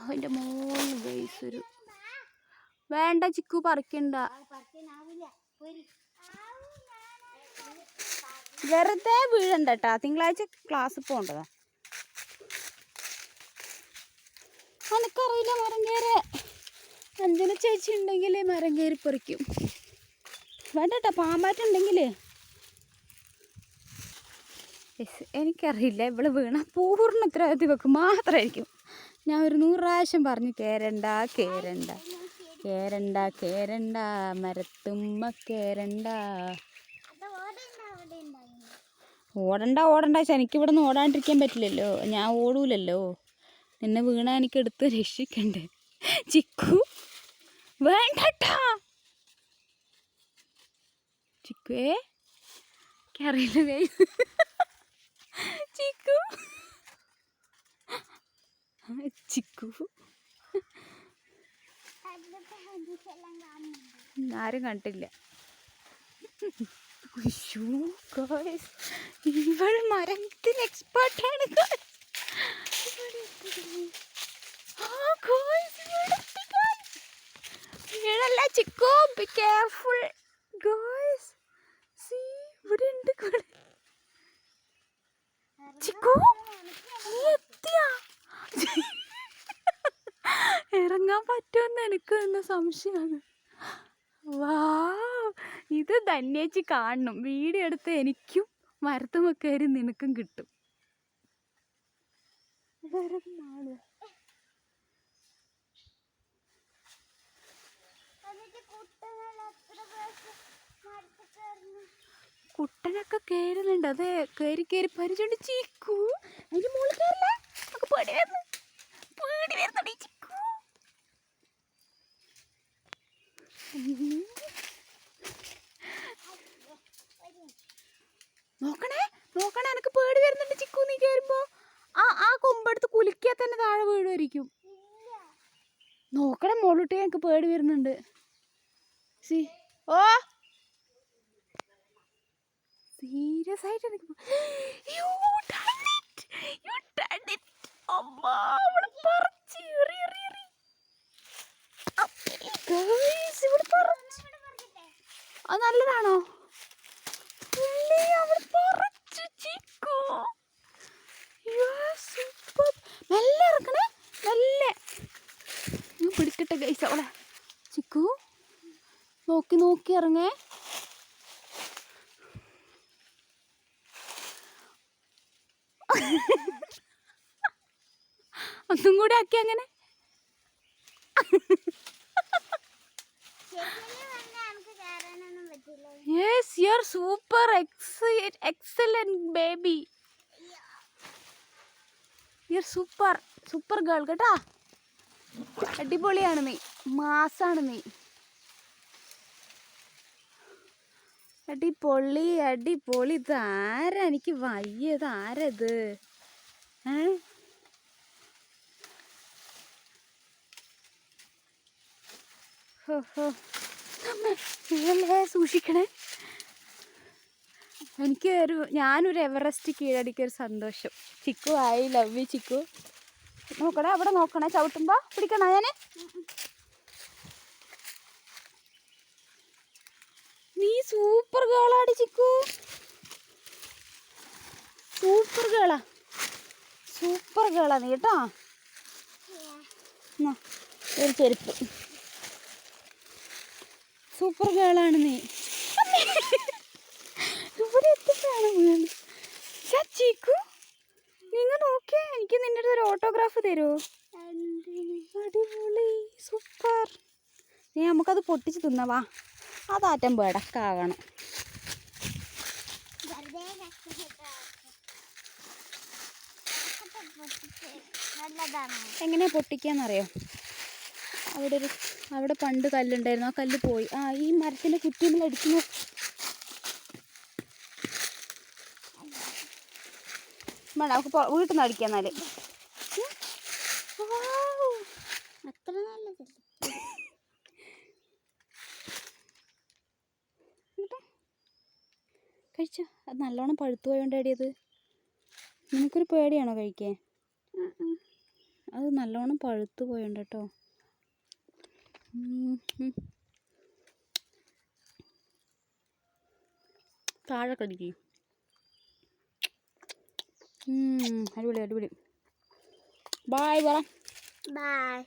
അതിൻ്റെ മോളിൽ ഗൈസ് ഒരു വേണ്ട ചിക്കു പറിക്കണ്ട. വെറുതെ വീഴണ്ട കേട്ടാ. തിങ്കളാഴ്ച ക്ലാസ്സിൽ പോകേണ്ടതാ. എനിക്കറിയില്ല മരം കയറി. അഞ്ജന ചേച്ചി ഉണ്ടെങ്കിൽ മരം കയറി പറിക്കും. വേണ്ട കേട്ടോ, പാമ്പാറ്റുണ്ടെങ്കിൽ. എനിക്കറിയില്ല, ഇവിടെ വീണ പൂർണ്ണ ഉത്തരവാദിത്വം വെക്കും മാത്രമായിരിക്കും. ഞാൻ ഒരു 100 പ്രാവശ്യം പറഞ്ഞു കയറണ്ട കയറണ്ട കയറണ്ട കയറണ്ട മരത്തുമ്മ കയറണ്ട. ഓടണ്ട ഓടണ്ട വെച്ചാൽ എനിക്കിവിടെ നിന്ന് ഓടാണ്ടിരിക്കാൻ പറ്റില്ലല്ലോ. ഞാൻ ഓടൂലല്ലോ. എന്നെ വീണ എനിക്ക് എടുത്ത് രക്ഷിക്കണ്ടേ. ചിക്കു വേണ്ടട്ടാ. ചിക്കുവേ അറിയില്ല. ചിക്കു ചിക്കു ആരും കണ്ടില്ല. ഇവൾ മരത്തിന് എക്സ്പേർട്ടാണ്. വീഴല്ല ചിക്കു, ബി കെയർഫുൾ ഗോയ്സ്. സീ ഇവിടെ ഉണ്ട്. ചിക്കു നീ എത്തിയാ? ഇറങ്ങാൻ പറ്റുമെന്ന് എനിക്ക് എന്ന സംശയമാണ്. വാ, ഇത് ധന്യേച്ചി കാണണം. വീഡിയോ എടുത്ത് എനിക്കും മരത്തുമ്മ കയറി നിനക്കും കിട്ടും. കുട്ടനൊക്കെ കയറുന്നുണ്ട്. അത് കയറി കയറി പരിചയമുണ്ട്. ചിക്കു അതിന്റെ മുകളിൽ കയറില്ല. നമുക്ക് പേടി വരുന്നുണ്ട് ഈ ചിക്കു. നോക്കണേ നോക്കണേ, എനിക്ക് പേടി വരുന്നുണ്ട് ചിക്കു. നീ കയറുമ്പോ ആ കൊമ്പെടുത്ത് കുലുക്കിയാൽ തന്നെ താഴെ വീഴുമായിരിക്കും. നോക്കണേ മോളിട്ട്, എനിക്ക് പേടി വരുന്നുണ്ട്. സി ഓ സീരിയസ് ആയിട്ട് എനിക്ക് അത് നല്ലതാണോ? മെല്ലെ ഇറക്കണേ, മെല്ലെ. പിടിക്കട്ടെ ഗൈസ് അവളെ. ചിക്കു നോക്കി നോക്കി ഇറങ്ങേ. ഒന്നും കൂടെ ആക്കി അങ്ങനെ. Yes, you're super excellent baby. You're super girl കേട്ടാ. അടിപൊളിയാണ് നീ, മാസാണ് നീ. അടിപൊളി അടിപൊളി. ഇതാരാ? എനിക്ക് വയ്യ. ഇതാരത്? സൂക്ഷിക്കണേ. ഞാനൊരു എവറസ്റ്റ് കീഴടക്കിയൊരു സന്തോഷം. Chikku, I love you Chikku. നോക്കണേ, അവിടെ നോക്കണേ. ചവിട്ടുമ്പോ പിടിക്കണോ? ഞാന് നീ സൂപ്പർ ഗേളാടി ചിക്കു. സൂപ്പർ ഗേളാ നീ കേട്ടോ. ഒരു ചെരുപ്പ്. സൂപ്പർ ഗേളാണ് നീ. ഇവിടെ എത്തിട്ടാണ് വീണ്. ചിക്കു നിങ്ങൾ നോക്കിയേ, എനിക്ക് നിന്റെ അടുത്ത് ഒരു ഓട്ടോഗ്രാഫ് തരുമോ? അടിപൊളി, സൂപ്പർ. നീ നമുക്കത് പൊട്ടിച്ച് തിന്നവാ. അതാറ്റം ബെടക്കാകണം. എങ്ങനെയാ പൊട്ടിക്കാന്നറിയോ? അവിടെ പണ്ട് കല്ലുണ്ടായിരുന്നു. ആ കല്ല് പോയി. ഈ മരത്തിന്റെ കുറ്റിയിൽ അടിക്കുന്നു. വേണ്ട, നമുക്ക് വീട്ടിൽ നിന്ന് അടിക്കാം. എന്നാല് അത്ര നല്ലത്. കഴിച്ചോ? അത് നല്ലോണം പഴുത്തു പോയോണ്ട് അടിയത്. നിനക്കൊരു പേടിയാണോ കഴിക്കാൻ? അത് നല്ലോണം പഴുത്ത് പോയുണ്ട് കേട്ടോ. താഴെ കടിക്കും. അടിപൊളി അടിപൊളി. ബായ് പറ. ബൈ.